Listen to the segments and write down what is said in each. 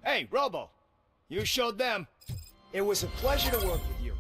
Hey, Robo! You showed them. It was a pleasure to work with you.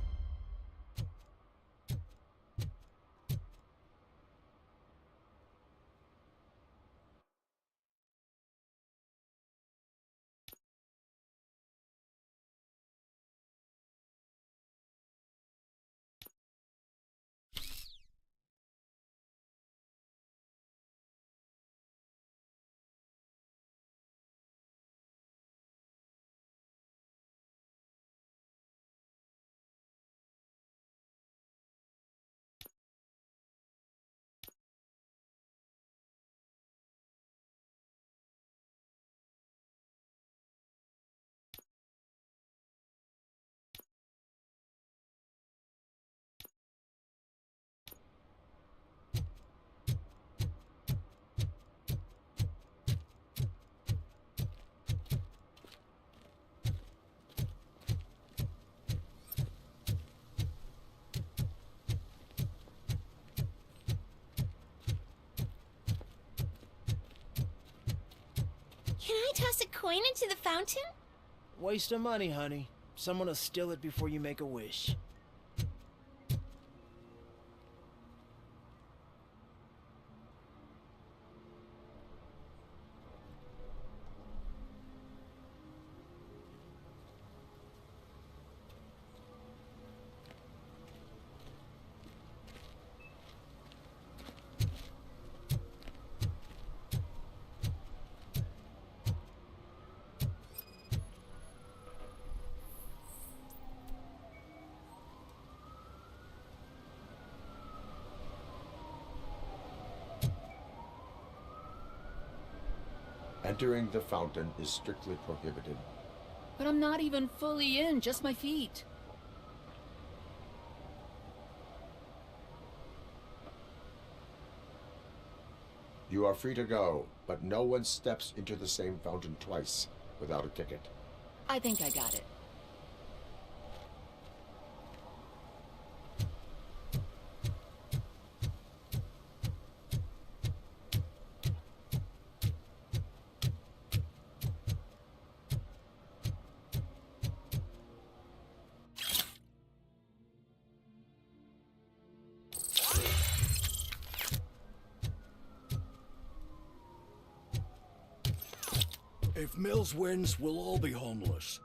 Can I toss a coin into the fountain? Waste of money, honey. Someone will steal it before you make a wish. Entering the fountain is strictly prohibited. But I'm not even fully in, just my feet. You are free to go, but no one steps into the same fountain twice without a ticket. I think I got it. If Mills wins, we'll all be homeless.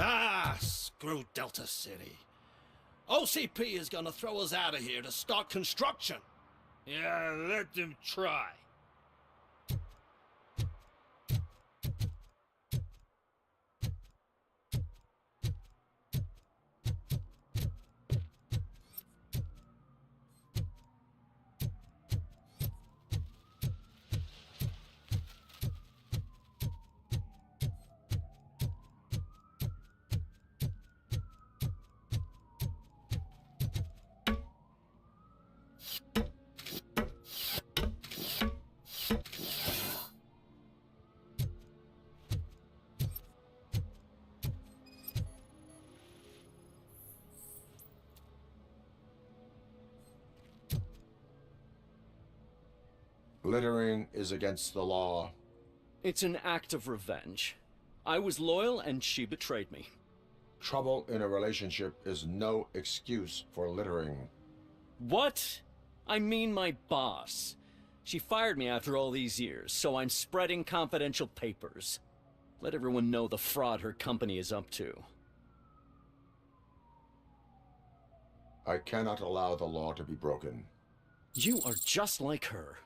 Ah, screw Delta City. OCP is gonna throw us out of here to start construction. Yeah, let them try. Littering is against the law. It's an act of revenge. I was loyal and she betrayed me. Trouble in a relationship is no excuse for littering. What? I mean my boss. She fired me after all these years, so I'm spreading confidential papers. Let everyone know the fraud her company is up to. I cannot allow the law to be broken. You are just like her.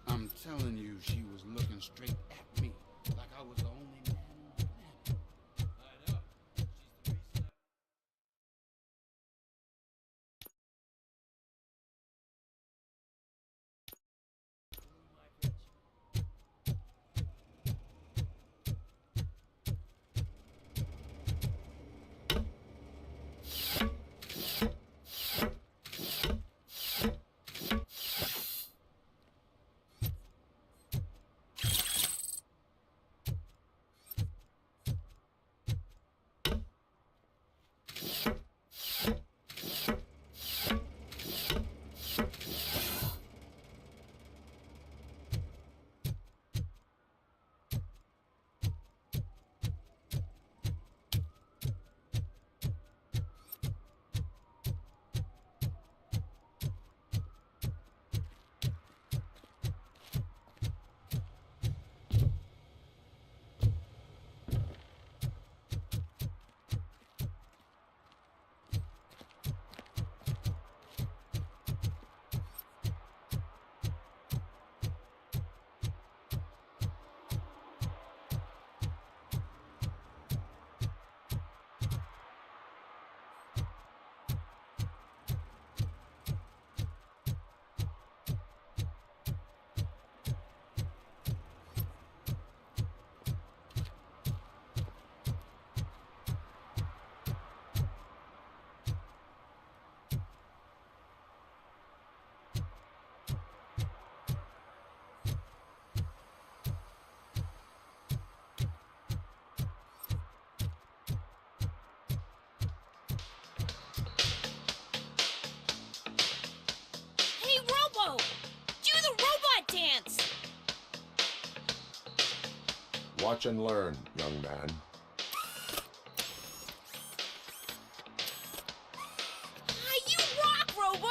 I'm telling you, she was looking straight at me, like I was the only man on the planet. I know. She's the reason Hey, Robo! Do the robot dance! Watch and learn, young man. Ah, you rock, Robo!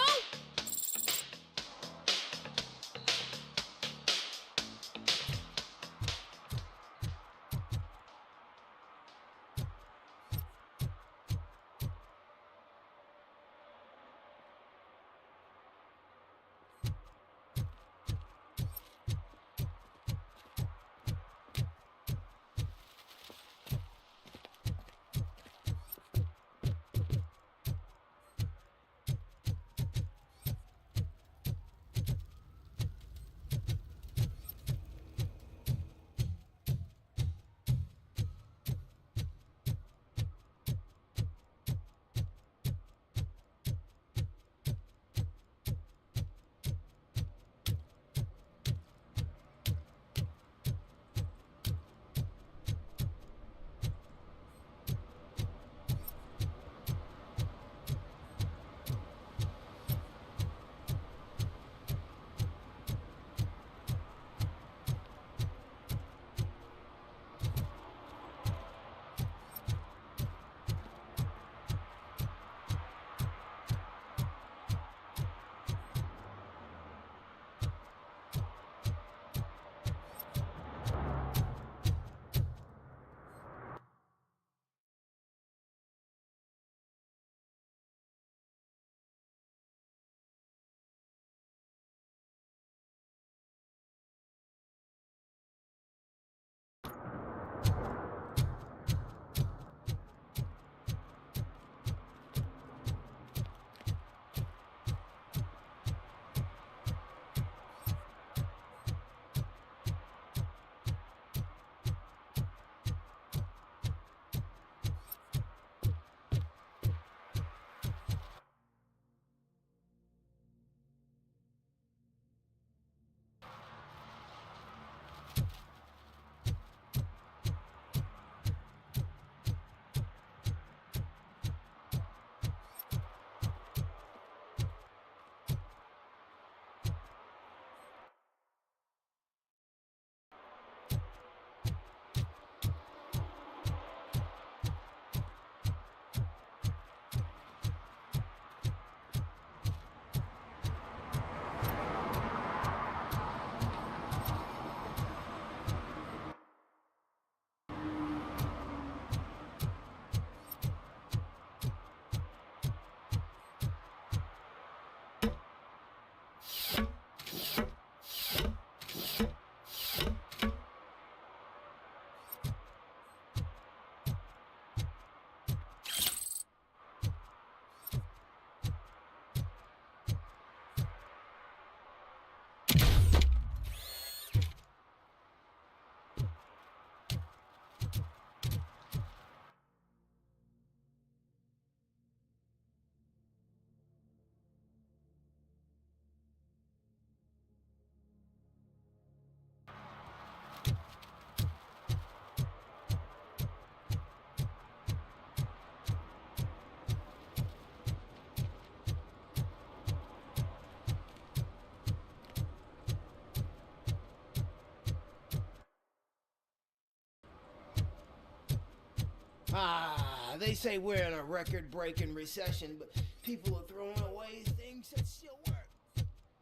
They say we're in a record-breaking recession, but people are throwing away things that still work.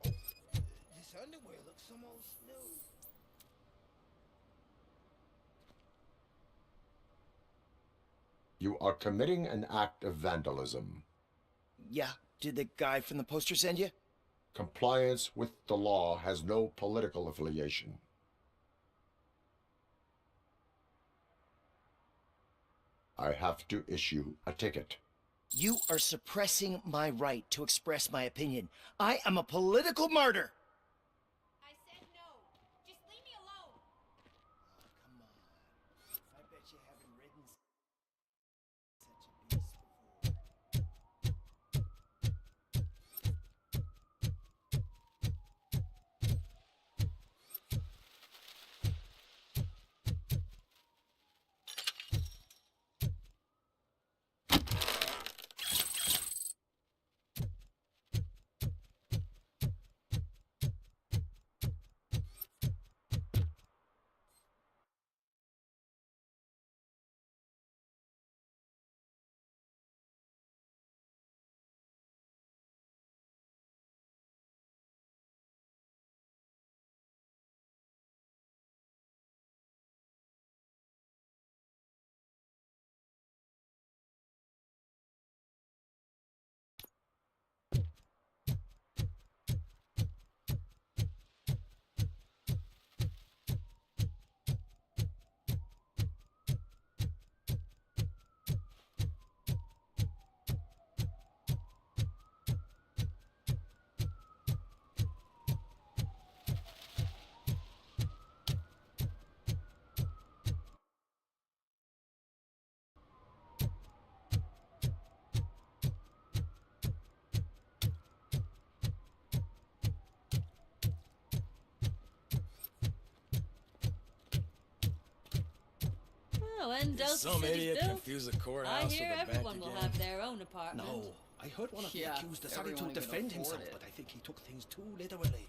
Oh, this underwear looks almost new. You are committing an act of vandalism. Yeah, did the guy from the poster send you? Compliance with the law has no political affiliation. I have to issue a ticket. You are suppressing my right to express my opinion. I am a political martyr. I said no. Just leave me alone. Come on. I bet you haven't ridden such a beast before. Oh, and Delta Some City idiot still? confused the I courthouse with hear a bank everyone will again. have their own apartment. No, I heard one of the Yeah, accused decided to everyone can defend afford himself, it. but I think he took things too literally.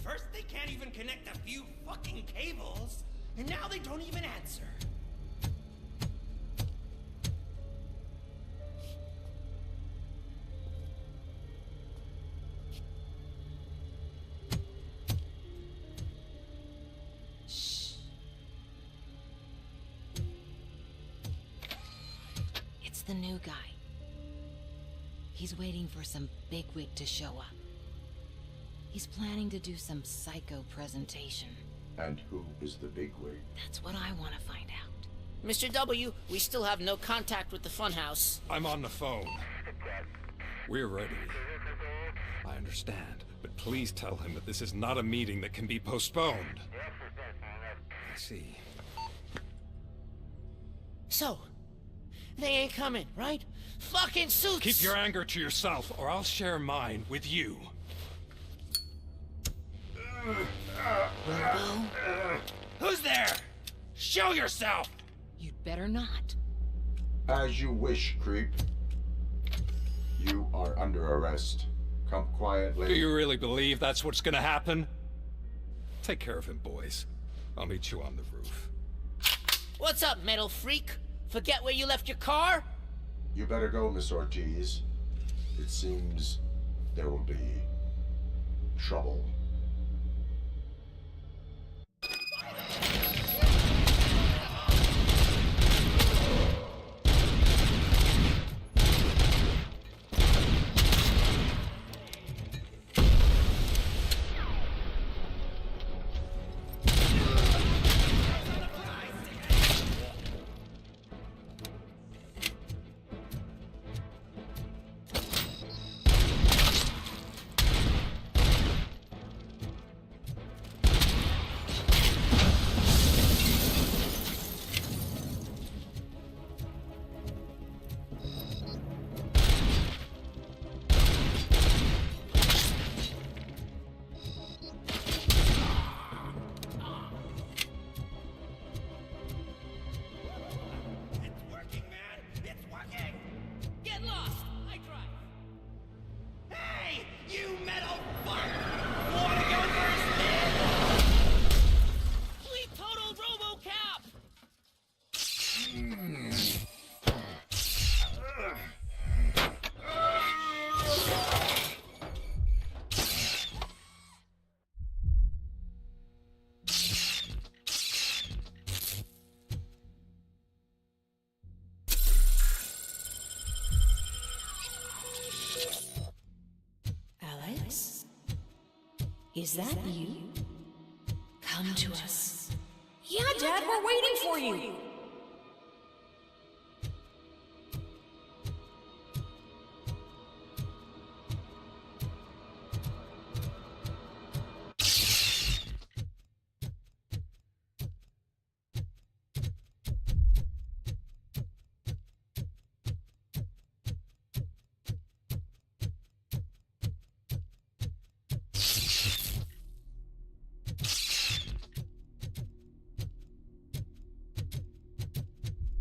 First, they can't even connect a few fucking cables, and now they don't even answer. It's the new guy. He's waiting for some bigwig to show up. He's planning to do some psycho presentation. And who is the bigwig? That's what I want to find out. Mr. W, we still have no contact with the funhouse. I'm on the phone. We're ready. I understand, but please tell him that this is not a meeting that can be postponed. I see. So, they ain't coming, right? Fucking suits! Keep your anger to yourself, or I'll share mine with you. Robo? Who's there? Show yourself! You'd better not. As you wish, creep. You are under arrest. Come quietly. Do you really believe that's what's gonna happen? Take care of him, boys. I'll meet you on the roof. What's up, metal freak? Forget where you left your car? You better go, Miss Ortiz. It seems there will be trouble. Is that you? Come to us. Yeah, Dad, we're waiting for you.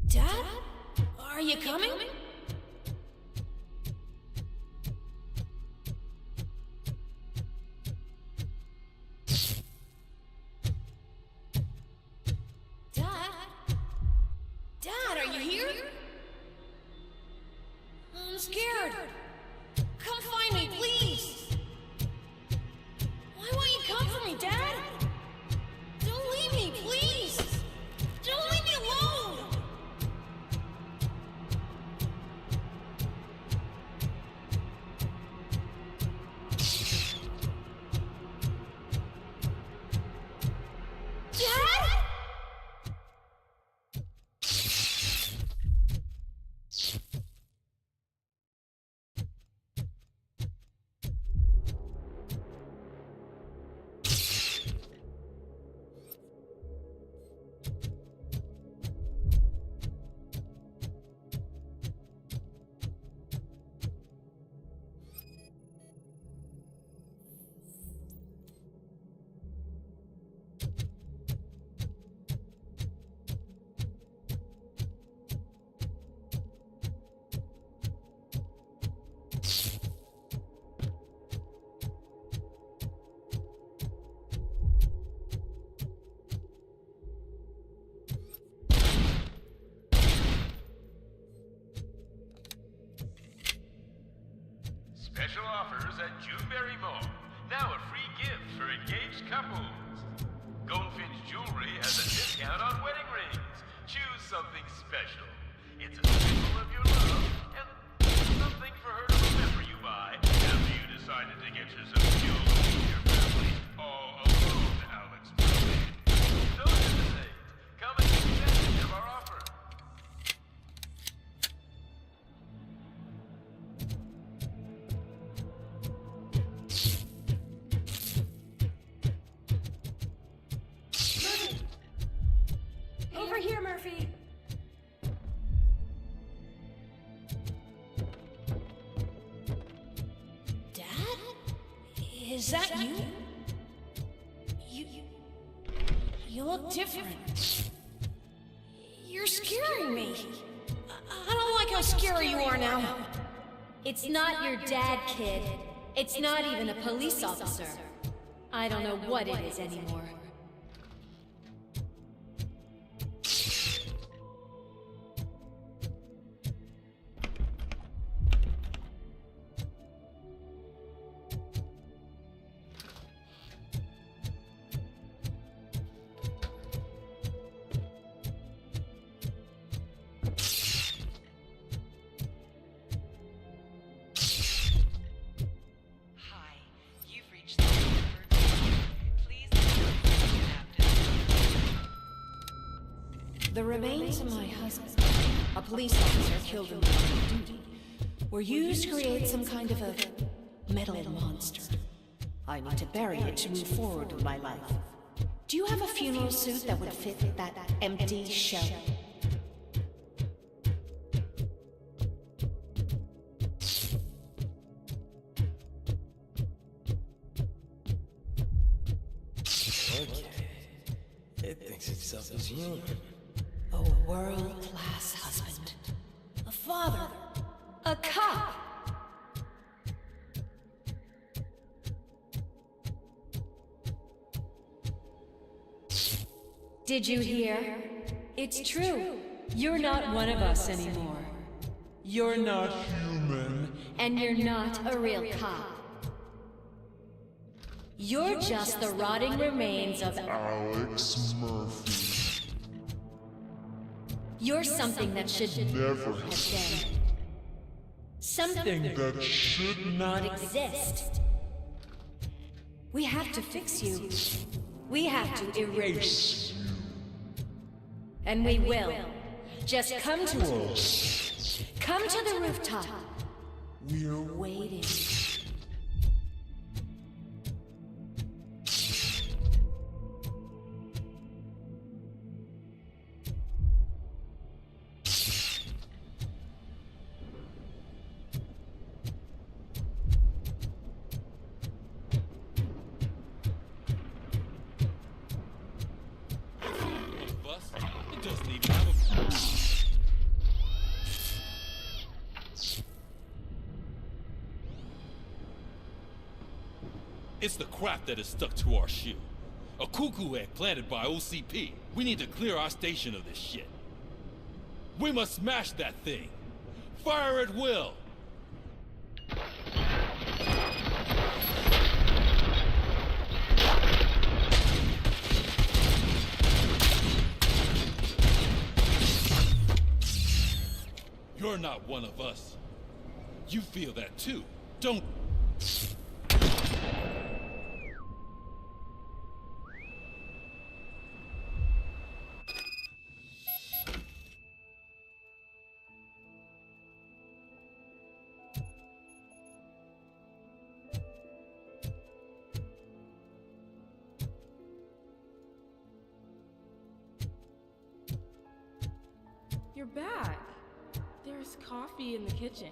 Dad? Are you coming? Dad? Dad, are you here? I'm scared. Come find me, please. Why won't you come for me, Dad? Don't leave me, please. Don't leave me alone. Special offers at Jewelry Mall. Now a free gift for engaged couples. Goldfinch Jewelry has a discount on wedding rings. Choose something special. It's a symbol of your love and something for her to remember you by after you decided to get yourself killed with your family all alone, Alex. Don't hesitate. Come and take advantage of our offer. Over here, Murphy. Dad? Is that you? You look different. You're scaring me. I don't like how scary you are now. It's not your dad, kid. It's not even a police officer. I don't know what it is anymore. The remains of my husband, a police officer killed in the line of duty, were used to create some kind of a metal monster. I need to bury it to move forward with my life. Do you have a funeral suit that would fit that empty shell? Okay. It thinks it's self-human. A world-class husband. A father. A cop. Did you hear? It's true. You're not one of us anymore. You're not human. And you're not a real cop. You're just the rotting remains of Alex Murphy. You're something that should Never have been. Something that should not exist. We have to fix you. We have to erase you. And we will. Just come to us. Come to the rooftop. We're waiting. It's the crap that is stuck to our shoe. A cuckoo egg planted by OCP. We need to clear our station of this shit. We must smash that thing. Fire at will. You're not one of us. You feel that too, don't... You're back. There's coffee in the kitchen.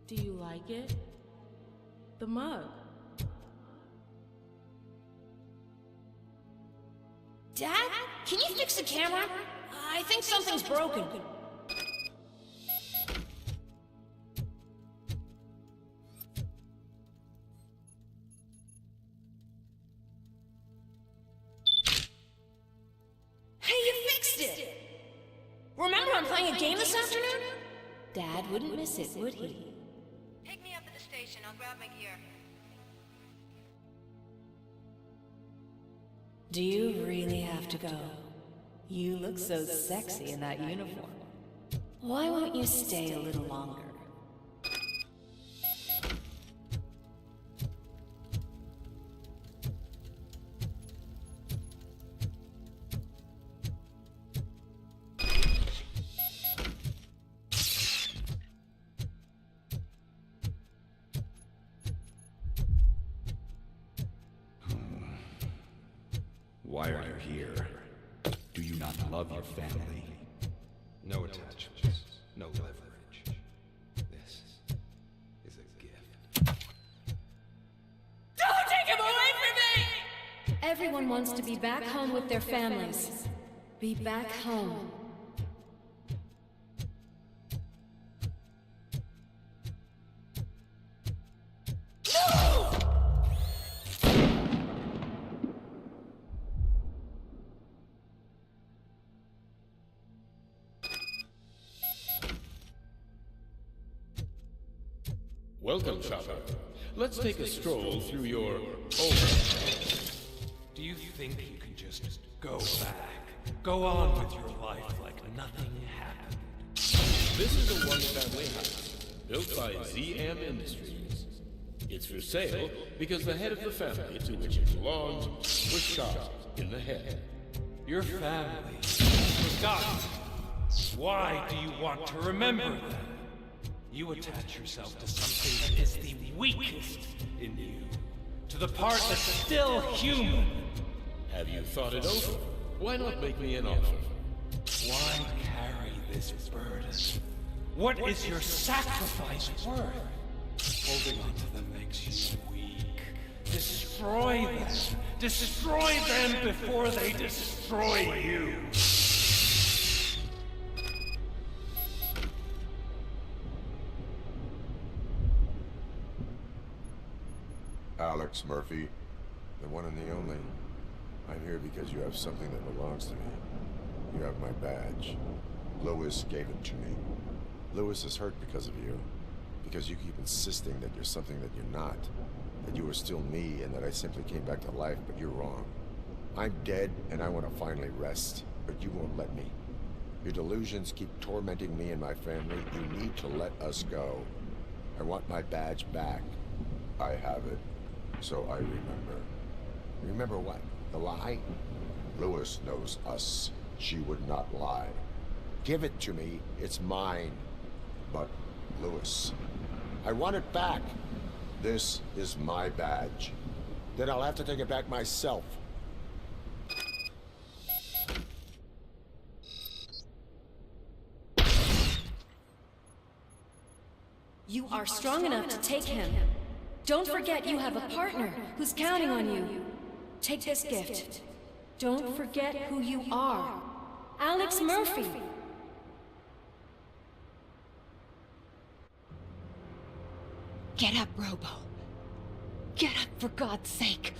Do you like it? The mug. Dad? Can you fix the camera? I think something's broken. Hey, you fixed it! Remember I'm playing a game this afternoon? Dad wouldn't miss it, would he? Pick me up at the station. I'll grab my gear. Do you really have to go? You look so sexy in that uniform. Why won't you stay a little longer? here? Do you not love your family? No attachments, no leverage. This is a gift. Don't take him away from me! Everyone wants to be back home with their families. Be back home. Welcome, shopper. Let's take a stroll through your Do you think you can just go back? Go on with your life like nothing happened? This is a one-family house, built by ZM Industries. It's for sale because the head of the family to which it belongs was shot in the head. Your family forgotten. Why do you want to remember them? You attach yourself to something that is the weakest in you, to the part that's still human. Have you thought it over? Why not make me an offer? Why carry this burden? What is your sacrifice worth? Holding on to them makes you weak. Destroy them. Destroy them before they destroy you. Alex Murphy, the one and the only. I'm here because you have something that belongs to me. You have my badge. Lewis gave it to me. Lewis is hurt because of you. Because you keep insisting that you're something that you're not. That you are still me and that I simply came back to life, but you're wrong. I'm dead and I want to finally rest, but you won't let me. Your delusions keep tormenting me and my family. You need to let us go. I want my badge back. I have it. So I remember. Remember what? The lie? Lewis knows us. She would not lie. Give it to me. It's mine. But, Lewis, I want it back. This is my badge. Then I'll have to take it back myself. You are strong enough to take him. Don't forget you have a partner who's counting on you. Take this gift. Don't forget who you are. Alex Murphy. Get up, Robo. Get up, for God's sake.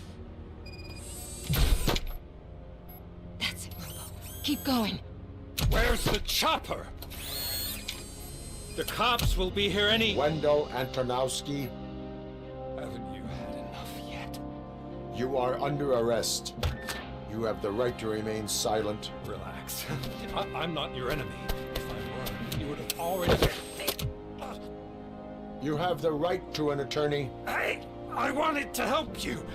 That's it, Robo. Keep going. Where's the chopper? The cops will be here any... Wendell Antonowski. Haven't you had enough yet? You are under arrest. You have the right to remain silent. Relax. I'm not your enemy. If I were, you would have already... You have the right to an attorney. I wanted to help you.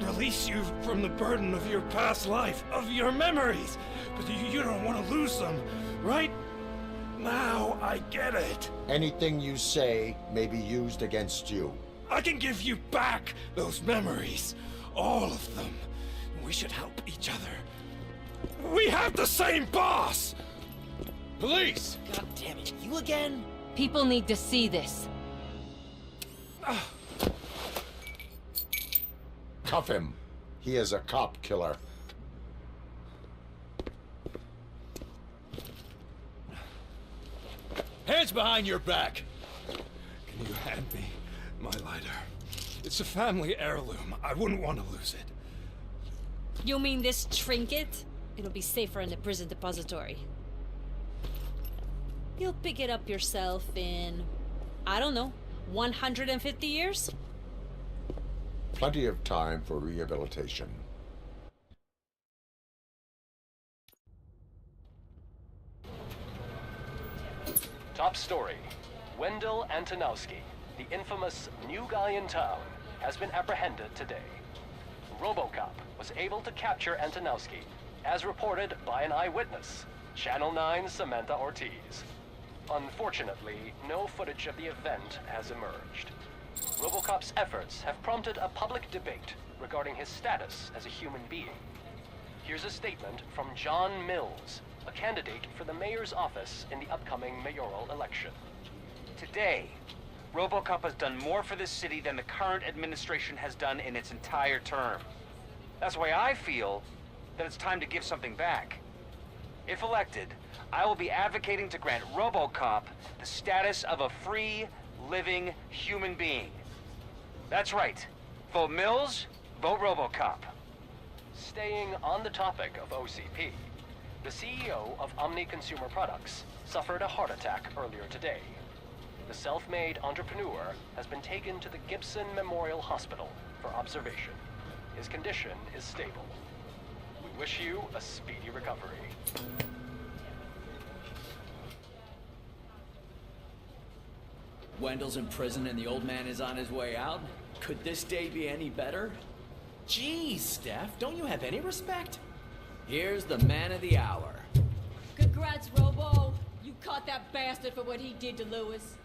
Release you from the burden of your past life, of your memories. But you don't want to lose them, right? Now I get it. Anything you say may be used against you. I can give you back those memories. All of them. We should help each other. We have the same boss! Police! God damn it, you again? People need to see this. Cuff him. He is a cop killer. Hands behind your back. Can you hand me my lighter? It's a family heirloom. I wouldn't want to lose it. You mean this trinket? It'll be safer in the prison depository. You'll pick it up yourself in, I don't know, 150 years? Plenty of time for rehabilitation. Top story. Wendell Antonowski, the infamous new guy in town, has been apprehended today. RoboCop was able to capture Antonowski, as reported by an eyewitness, Channel 9's Samantha Ortiz. Unfortunately, no footage of the event has emerged. RoboCop's efforts have prompted a public debate regarding his status as a human being. Here's a statement from John Mills, a candidate for the mayor's office in the upcoming mayoral election. Today, RoboCop has done more for this city than the current administration has done in its entire term. That's why I feel that it's time to give something back. If elected, I will be advocating to grant RoboCop the status of a free, living human being. That's right. Vote Mills, vote RoboCop. Staying on the topic of OCP, the CEO of Omni Consumer Products suffered a heart attack earlier today. The self-made entrepreneur has been taken to the Gibson Memorial Hospital for observation. His condition is stable. We wish you a speedy recovery. Wendell's in prison and the old man is on his way out? Could this day be any better? Geez, Steph, don't you have any respect? Here's the man of the hour. Congrats, Robo. You caught that bastard for what he did to Lewis.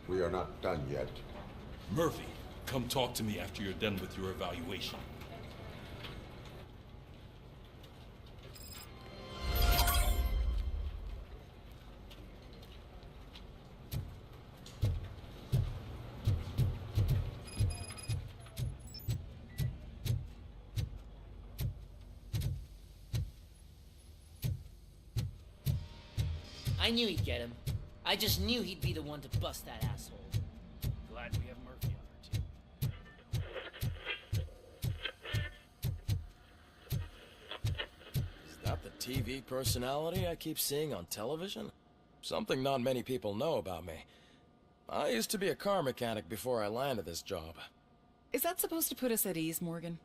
We are not done yet. Murphy, come talk to me after you're done with your evaluation. I knew he'd get him. I just knew he'd be the one to bust that asshole. Glad we have Murphy on our team. Is that the TV personality I keep seeing on television? Something not many people know about me. I used to be a car mechanic before I landed this job. Is that supposed to put us at ease, Morgan?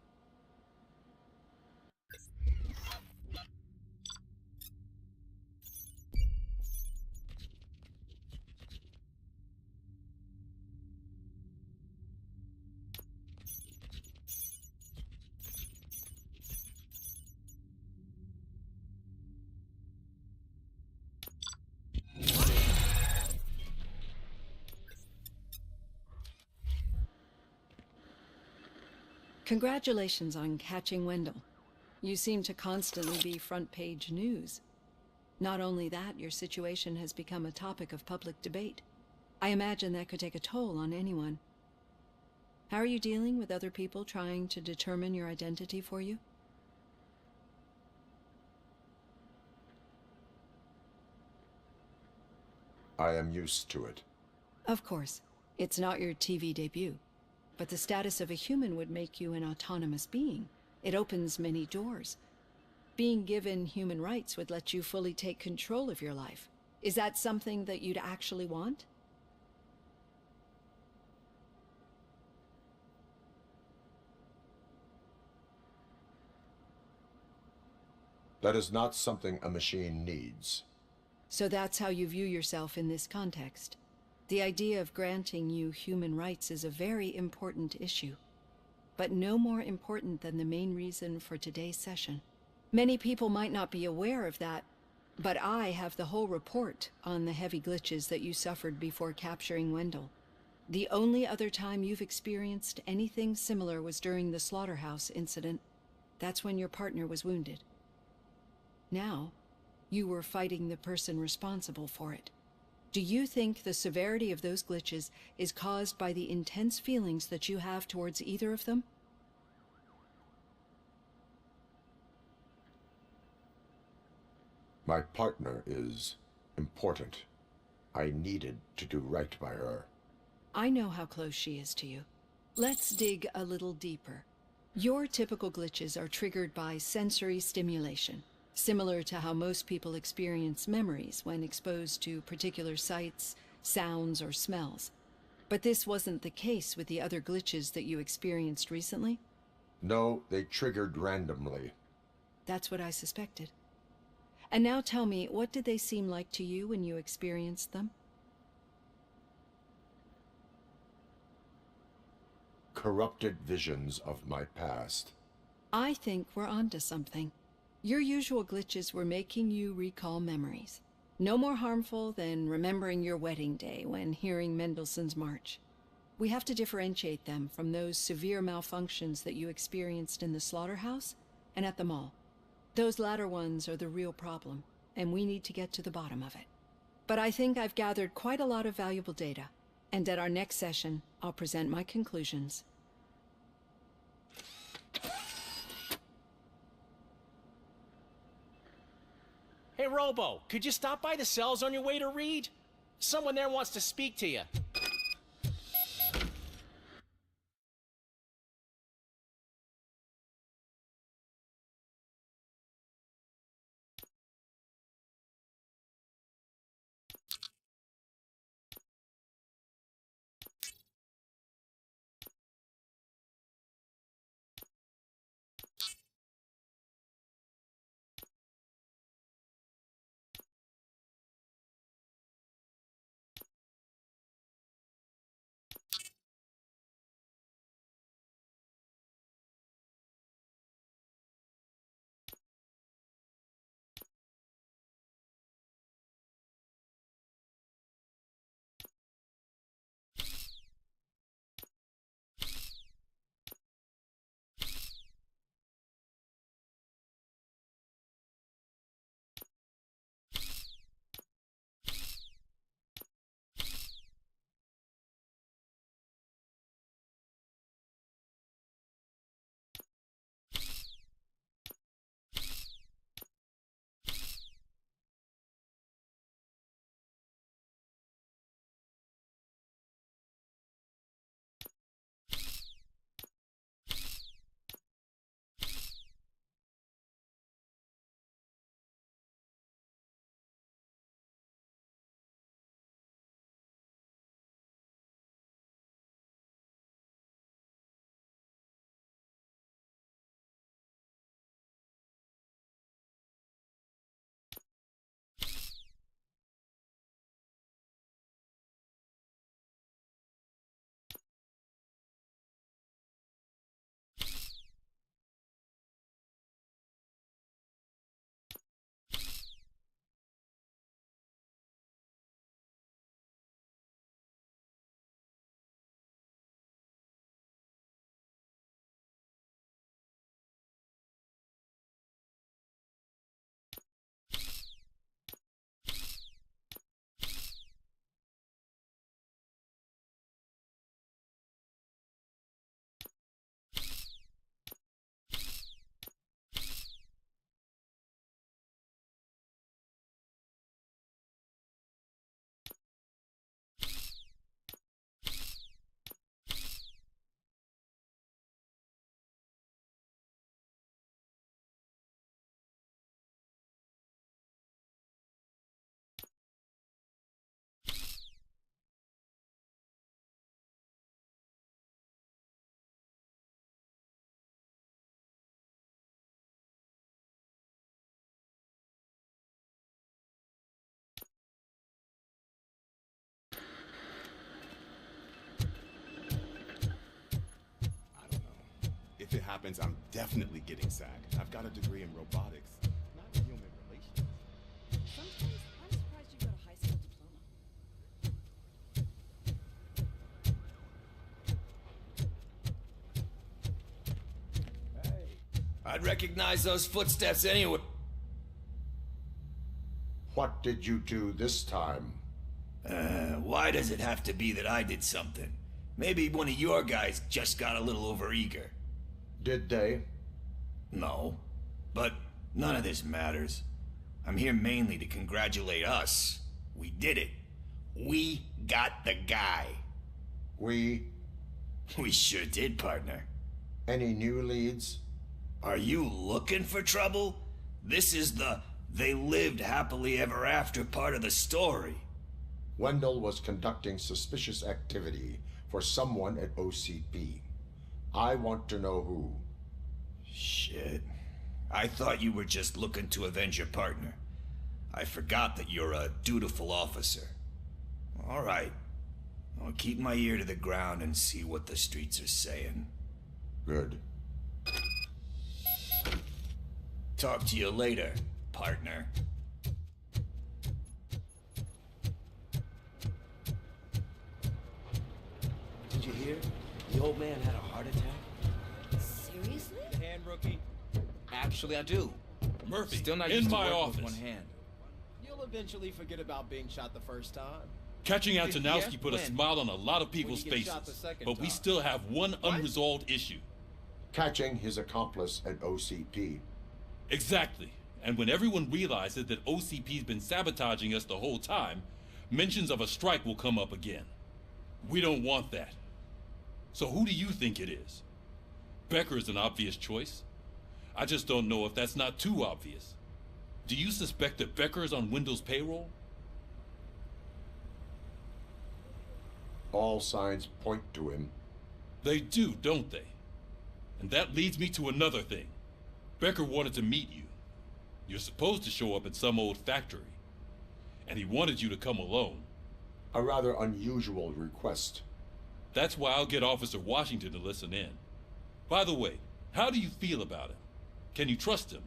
Congratulations on catching Wendell. You seem to constantly be front-page news. Not only that, your situation has become a topic of public debate. I imagine that could take a toll on anyone. How are you dealing with other people trying to determine your identity for you? I am used to it. Of course. It's not your TV debut. But the status of a human would make you an autonomous being. It opens many doors. Being given human rights would let you fully take control of your life. Is that something that you'd actually want? That is not something a machine needs. So that's how you view yourself in this context. The idea of granting you human rights is a very important issue, but no more important than the main reason for today's session. Many people might not be aware of that, but I have the whole report on the heavy glitches that you suffered before capturing Wendell. The only other time you've experienced anything similar was during the slaughterhouse incident. That's when your partner was wounded. Now, you were fighting the person responsible for it. Do you think the severity of those glitches is caused by the intense feelings that you have towards either of them? My partner is important. I needed to do right by her. I know how close she is to you. Let's dig a little deeper. Your typical glitches are triggered by sensory stimulation, similar to how most people experience memories when exposed to particular sights, sounds, or smells. But this wasn't the case with the other glitches that you experienced recently? No, they triggered randomly. That's what I suspected. And now tell me, what did they seem like to you when you experienced them? Corrupted visions of my past. I think we're onto something. Your usual glitches were making you recall memories. No more harmful than remembering your wedding day when hearing Mendelssohn's March. We have to differentiate them from those severe malfunctions that you experienced in the slaughterhouse and at the mall. Those latter ones are the real problem, and we need to get to the bottom of it. But I think I've gathered quite a lot of valuable data, and at our next session, I'll present my conclusions. Hey, Robo, could you stop by the cells on your way to read? Someone there wants to speak to you. If it happens, I'm definitely getting SAG. I've got a degree in robotics, not in human relations. Sometimes I'm surprised you got a high school diploma. I'd recognize those footsteps anywhere. What did you do this time? Why does it have to be that I did something? Maybe one of your guys just got a little overeager. Did they? No. But none of this matters. I'm here mainly to congratulate us. We did it. We got the guy. We sure did, partner. Any new leads? Are you looking for trouble? This is the they lived happily ever after part of the story. Wendell was conducting suspicious activity for someone at OCP. I want to know who. Shit. I thought you were just looking to avenge your partner. I forgot that you're a dutiful officer. All right. I'll keep my ear to the ground and see what the streets are saying. Good. Talk to you later, partner. Did you hear? The old man had a heart attack. Seriously? Hand, rookie. Actually, I do. Murphy, Still not in used to my working office. with one hand. You'll eventually forget about being shot the first time. Catching Antonowski Yeah, put a when? smile on a lot of people's When you get shot faces, the second but we time. still have one unresolved issue. Catching his accomplice at OCP. Exactly. And when everyone realizes that OCP's been sabotaging us the whole time, mentions of a strike will come up again. We don't want that. So who do you think it is? Becker is an obvious choice. I just don't know if that's not too obvious. Do you suspect that Becker is on Wendell's payroll? All signs point to him. They do, don't they? And that leads me to another thing. Becker wanted to meet you. You're supposed to show up at some old factory. And he wanted you to come alone. A rather unusual request. That's why I'll get Officer Washington to listen in. By the way, how do you feel about him? Can you trust him?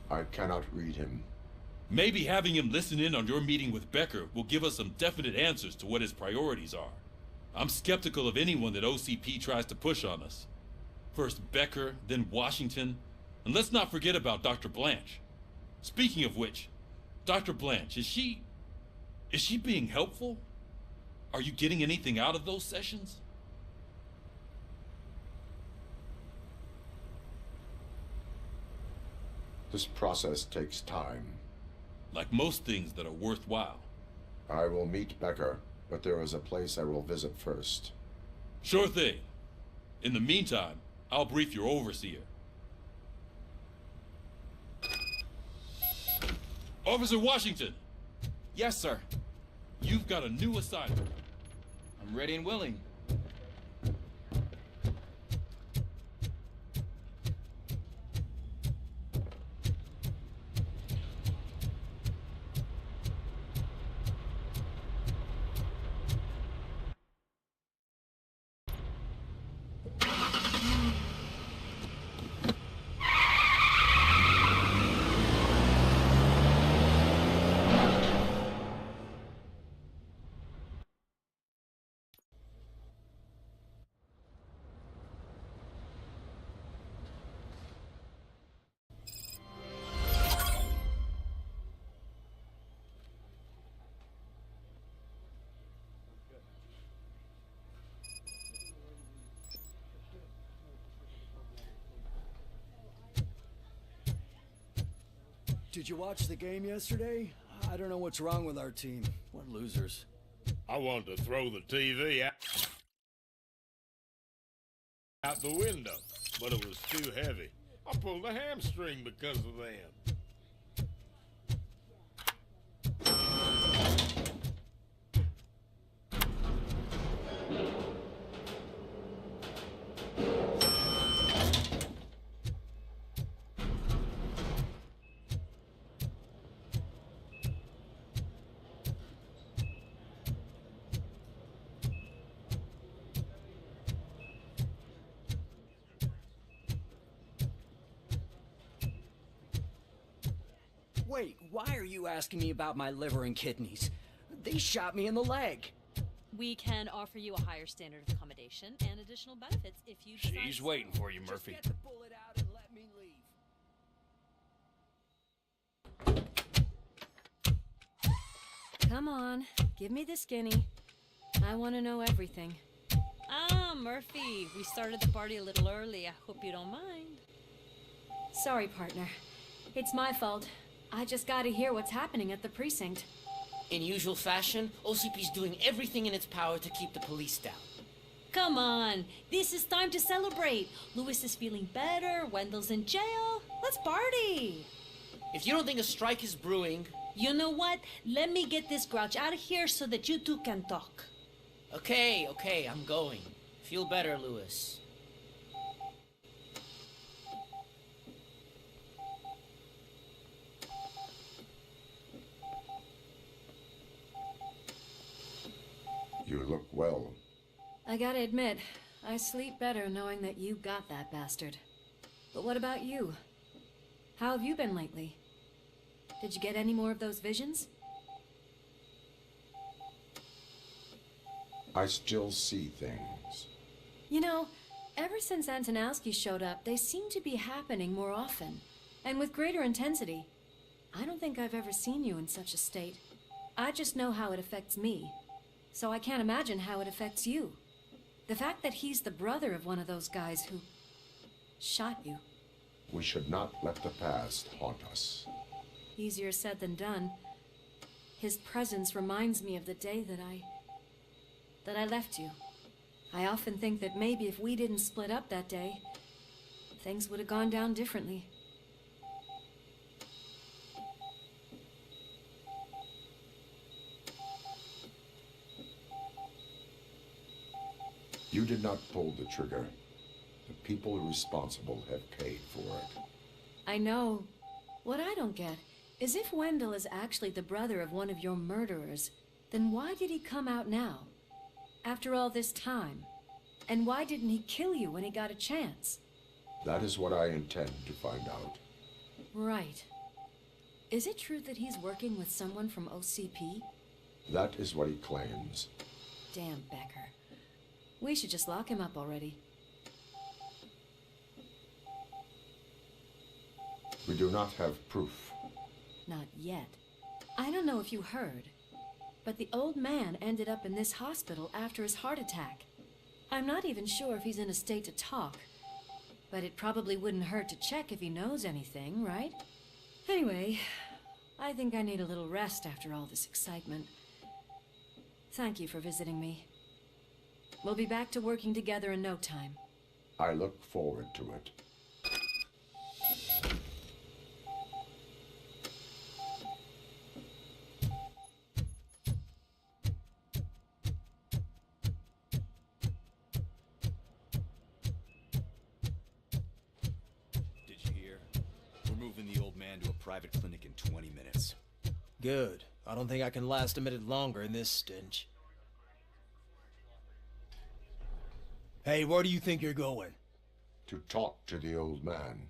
I cannot read him. Maybe having him listen in on your meeting with Becker will give us some definite answers to what his priorities are. I'm skeptical of anyone that OCP tries to push on us. First Becker, then Washington, and let's not forget about Dr. Blanche. Speaking of which, Dr. Blanche, is she being helpful? Are you getting anything out of those sessions? This process takes time. Like most things that are worthwhile. I will meet Becker, but there is a place I will visit first. Sure thing. In the meantime, I'll brief your overseer. Officer Washington! Yes, sir. You've got a new assignment. I'm ready and willing. Did you watch the game yesterday? I don't know what's wrong with our team. We're losers. I wanted to throw the TV out the window, but it was too heavy. I pulled a hamstring because of them. Wait, why are you asking me about my liver and kidneys? They shot me in the leg. We can offer you a higher standard of accommodation and additional benefits if you decide She's to waiting settle. for you, Murphy. Just get the bullet out and let me leave. Come on, give me the skinny. I want to know everything. Ah, Murphy, we started the party a little early. I hope you don't mind. Sorry, partner. It's my fault. I just gotta hear what's happening at the precinct. In usual fashion, OCP's doing everything in its power to keep the police down. Come on, this is time to celebrate. Louis is feeling better, Wendell's in jail. Let's party. If you don't think a strike is brewing... You know what? Let me get this grouch out of here so that you two can talk. Okay, I'm going. Feel better, Louis. You look well. I gotta admit, I sleep better knowing that you got that bastard. But what about you? How have you been lately? Did you get any more of those visions? I still see things. You know, ever since Antonowski showed up, they seem to be happening more often, and with greater intensity. I don't think I've ever seen you in such a state. I just know how it affects me, so I can't imagine how it affects you. The fact that he's the brother of one of those guys who shot you. We should not let the past haunt us. Easier said than done. His presence reminds me of the day that I left you. I often think that maybe if we didn't split up that day, things would have gone down differently. You did not pull the trigger. The people responsible have paid for it. I know. What I don't get is if Wendell is actually the brother of one of your murderers, then why did he come out now? After all this time? And why didn't he kill you when he got a chance? That is what I intend to find out. Right. Is it true that he's working with someone from OCP? That is what he claims. Damn Becker. We should just lock him up already. We do not have proof. Not yet. I don't know if you heard, but the old man ended up in this hospital after his heart attack. I'm not even sure if he's in a state to talk, but it probably wouldn't hurt to check if he knows anything, right? Anyway, I think I need a little rest after all this excitement. Thank you for visiting me. We'll be back to working together in no time. I look forward to it. Did you hear? We're moving the old man to a private clinic in 20 minutes. Good. I don't think I can last a minute longer in this stench. Hey, where do you think you're going? To talk to the old man.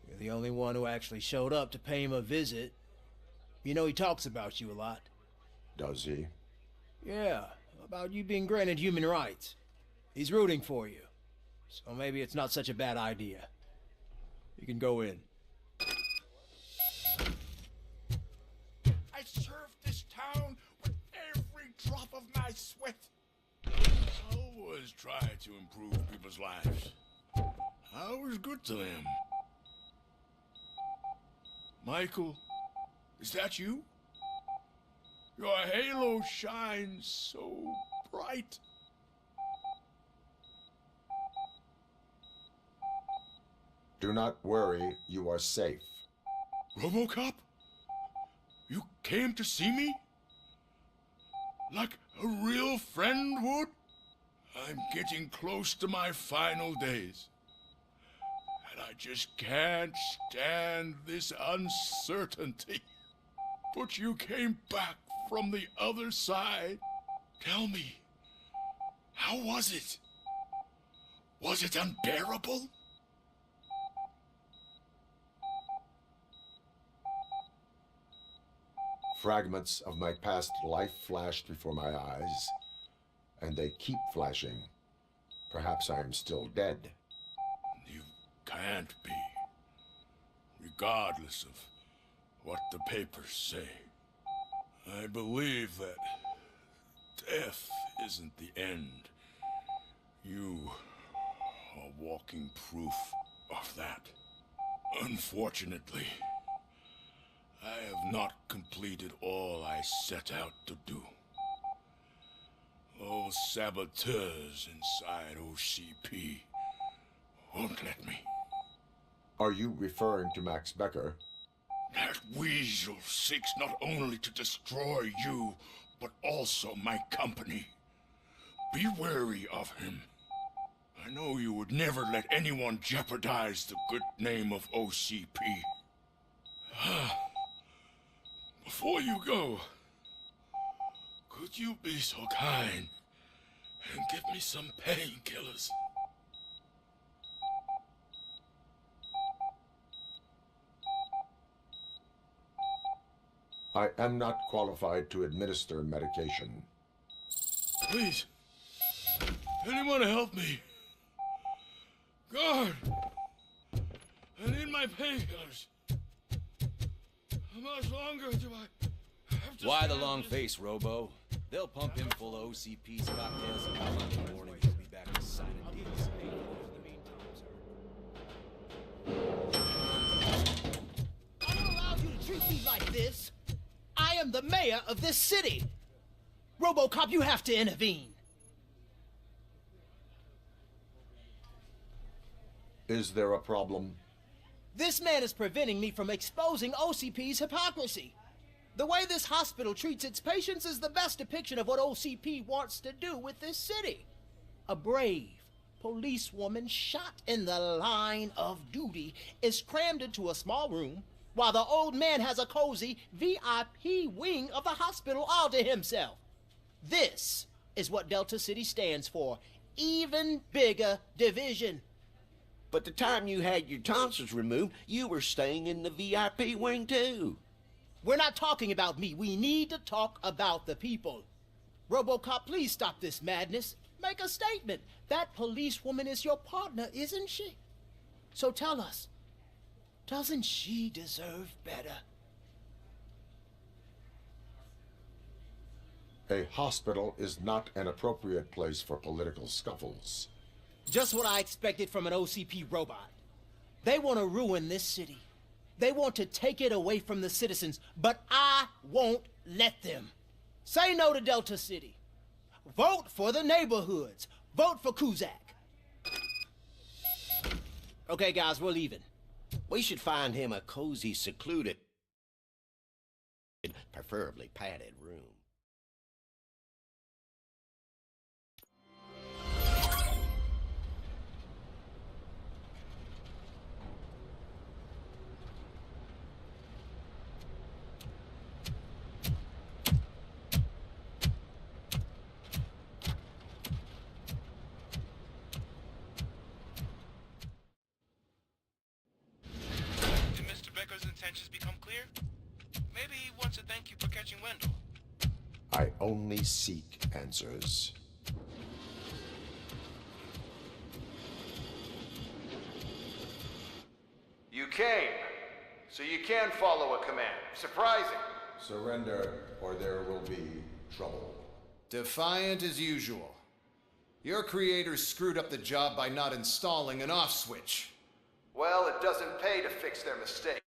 You're the only one who actually showed up to pay him a visit. You know, he talks about you a lot. Does he? Yeah, about you being granted human rights. He's rooting for you. So maybe it's not such a bad idea. You can go in. I served this town with every drop of my sweat. I always try to improve people's lives. I was good to them. Michael, is that you? Your halo shines so bright. Do not worry, you are safe. RoboCop? You came to see me? Like a real friend would? I'm getting close to my final days. And I just can't stand this uncertainty. But you came back from the other side. Tell me, how was it? Was it unbearable? Fragments of my past life flashed before my eyes, and they keep flashing. Perhaps I am still dead. You can't be, regardless of what the papers say. I believe that death isn't the end. You are walking proof of that. Unfortunately, I have not completed all I set out to do. Those saboteurs inside OCP won't let me. Are you referring to Max Becker? That weasel seeks not only to destroy you, but also my company. Be wary of him. I know you would never let anyone jeopardize the good name of OCP. Before you go, could you be so kind and give me some painkillers? I am not qualified to administer medication. Please, Anyone help me? Guard! I need my painkillers. How much longer do I have to Why the stand long this? face, Robo? They'll pump him full of OCP's cocktails and come in the morning. He'll be back to signing deals. I don't allow you to treat me like this. I am the mayor of this city. RoboCop, you have to intervene. Is there a problem? This man is preventing me from exposing OCP's hypocrisy. The way this hospital treats its patients is the best depiction of what OCP wants to do with this city. A brave policewoman shot in the line of duty is crammed into a small room while the old man has a cozy VIP wing of the hospital all to himself. This is what Delta City stands for. Even bigger division. But the time you had your tonsils removed, you were staying in the VIP wing too. We're not talking about me. We need to talk about the people. RoboCop, please stop this madness. Make a statement. That policewoman is your partner, isn't she? So tell us, doesn't she deserve better? A hospital is not an appropriate place for political scuffles. Just what I expected from an OCP robot. They want to ruin this city. They want to take it away from the citizens, but I won't let them. Say no to Delta City. Vote for the neighborhoods. Vote for Kuzak. Okay, guys, we're leaving. We should find him a cozy, secluded, preferably padded room. Intentions become clear? Maybe he wants to thank you for catching Wendell. I only seek answers. You came, so you can follow a command. Surprising. Surrender, or there will be trouble. Defiant as usual. Your creators screwed up the job by not installing an off switch. Well, it doesn't pay to fix their mistake.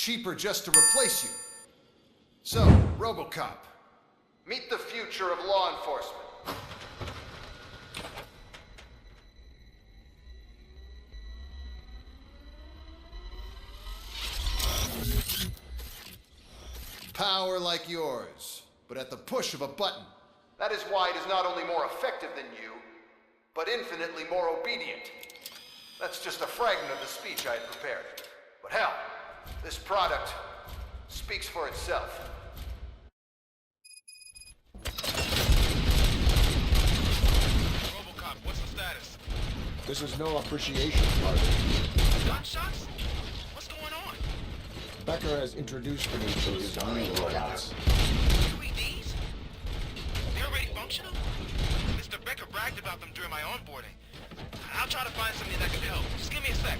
cheaper just to replace you. So, RoboCop, meet the future of law enforcement. Power like yours, but at the push of a button. That is why it is not only more effective than you, but infinitely more obedient. That's just a fragment of the speech I had prepared. But hell, this product speaks for itself. RoboCop, what's the status? This is no appreciation party. Gunshots? What's going on? Becker has introduced me to his new robots. UEDs? They're already functional? Mr. Becker bragged about them during my onboarding. I'll try to find something that can help. Just give me a sec.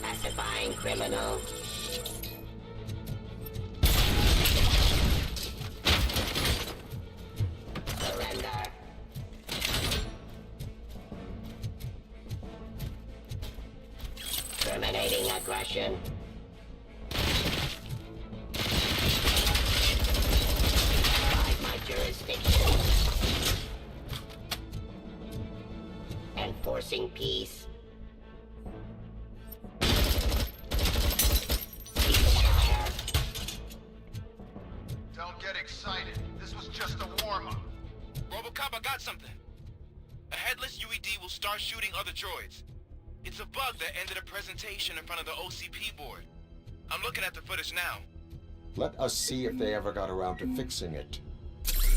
Pacifying criminal. Surrender. Terminating aggression. Outside my jurisdiction. Enforcing peace. Don't get excited. This was just a warm-up. RoboCop, I got something. A headless UED will start shooting other droids. It's a bug that ended a presentation in front of the OCP board. I'm looking at the footage now. Let us see if they ever got around to fixing it.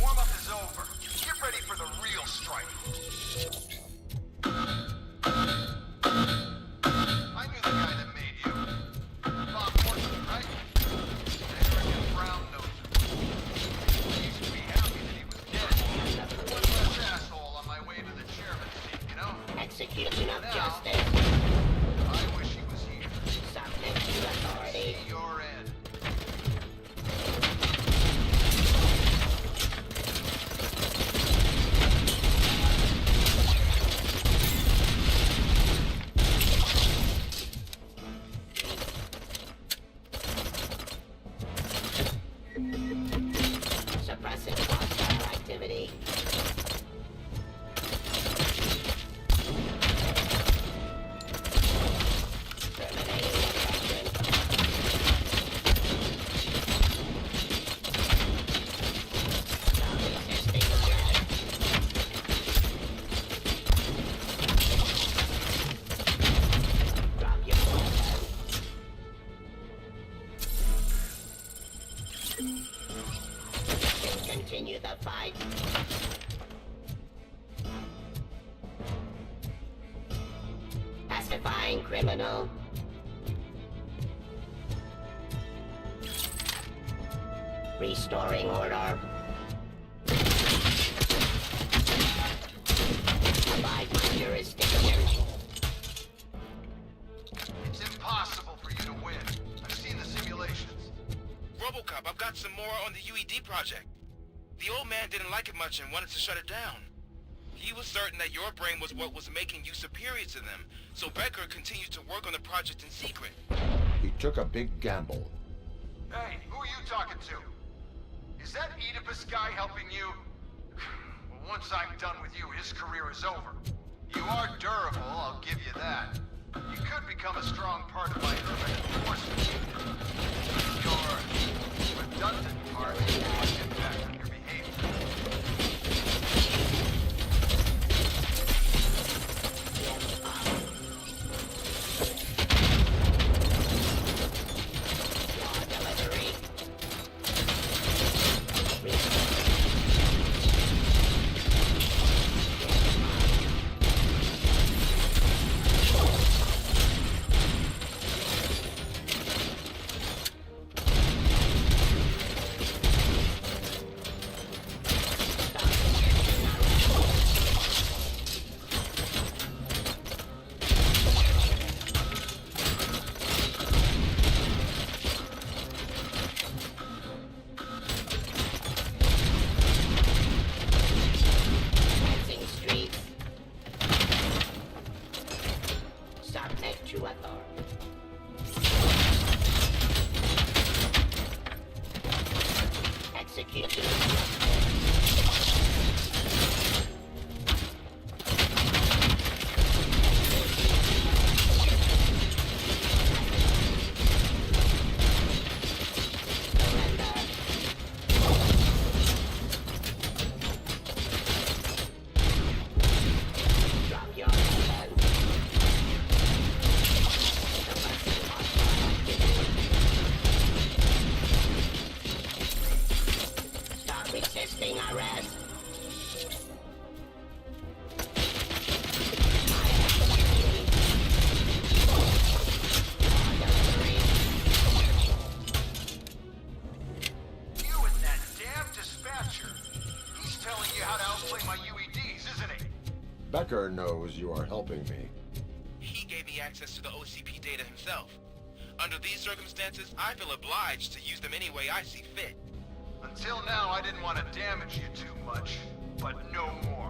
Warm-up is over. Get ready for the real strike. I knew the guy that made you. Bob Morton, right? Arrogant brown noser. I used to be happy that he was dead. One less asshole on my way to the chairman's seat, you know? Execution of Now, justice. I wish he was here. Subject to authority. See your end. Suppressing hostile activity. Terminating aggression. Stop resisting threat. Drop your weapon. Continue the fight. Pacifying criminal. Restoring order. Abide my jurisdiction. It's impossible for you to win. I've seen the simulations. RoboCop, I've got some more on the UED project. The old man didn't like it much and wanted to shut it down. He was certain that your brain was what was making you superior to them, so Becker continued to work on the project in secret. He took a big gamble. Hey, who are you talking to? Is that Oedipus guy helping you? Well, once I'm done with you, his career is over. You are durable, I'll give you that. You could become a strong part of my urban enforcement. Your redundant part has much impact on your behavior. Becker knows you are helping me. He gave me access to the OCP data himself. Under these circumstances, I feel obliged to use them any way I see fit. Until now, I didn't want to damage you too much, but no more.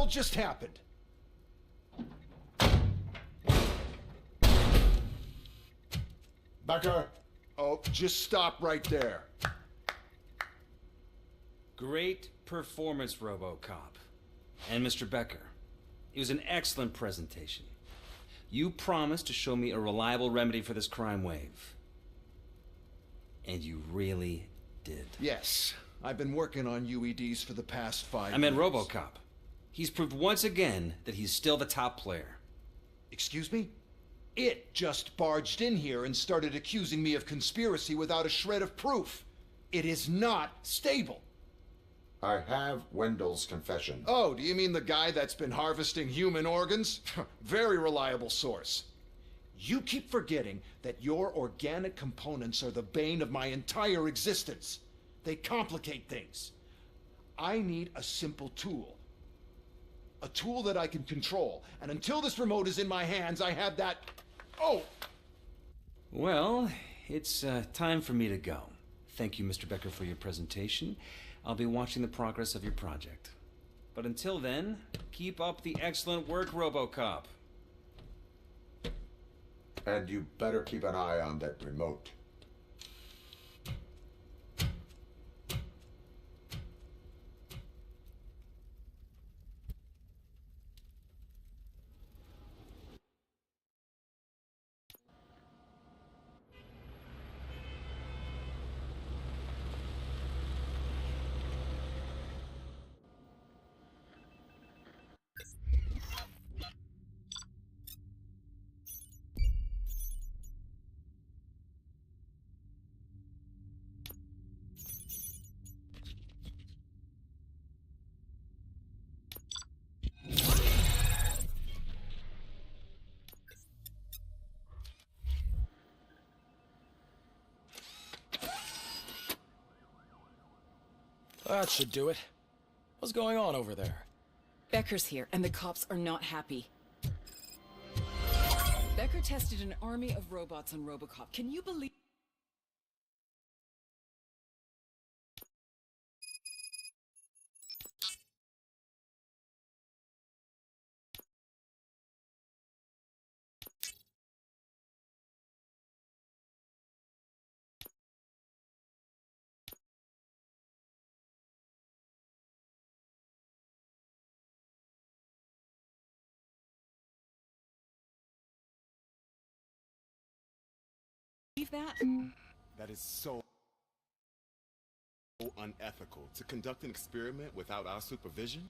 hell just happened? Becker, Oh, just stop right there. Great performance, RoboCop. And Mr. Becker, it was an excellent presentation. You promised to show me a reliable remedy for this crime wave. And you really did. Yes, I've been working on UEDs for the past 5 years. I meant RoboCop. He's proved once again that he's still the top player. Excuse me? It just barged in here and started accusing me of conspiracy without a shred of proof. It is not stable. I have Wendell's confession. Oh, do you mean the guy that's been harvesting human organs? Very reliable source. You keep forgetting that your organic components are the bane of my entire existence. They complicate things. I need a simple tool. A tool that I can control. And until this remote is in my hands, I have that... Oh! Well, it's time for me to go. Thank you, Mr. Becker, for your presentation. I'll be watching the progress of your project. But until then, keep up the excellent work, RoboCop. And you better keep an eye on that remote. That should do it. What's going on over there? Becker's here, and the cops are not happy. Becker tested an army of robots on RoboCop. Can you believe... that? That is so unethical. To conduct an experiment without our supervision?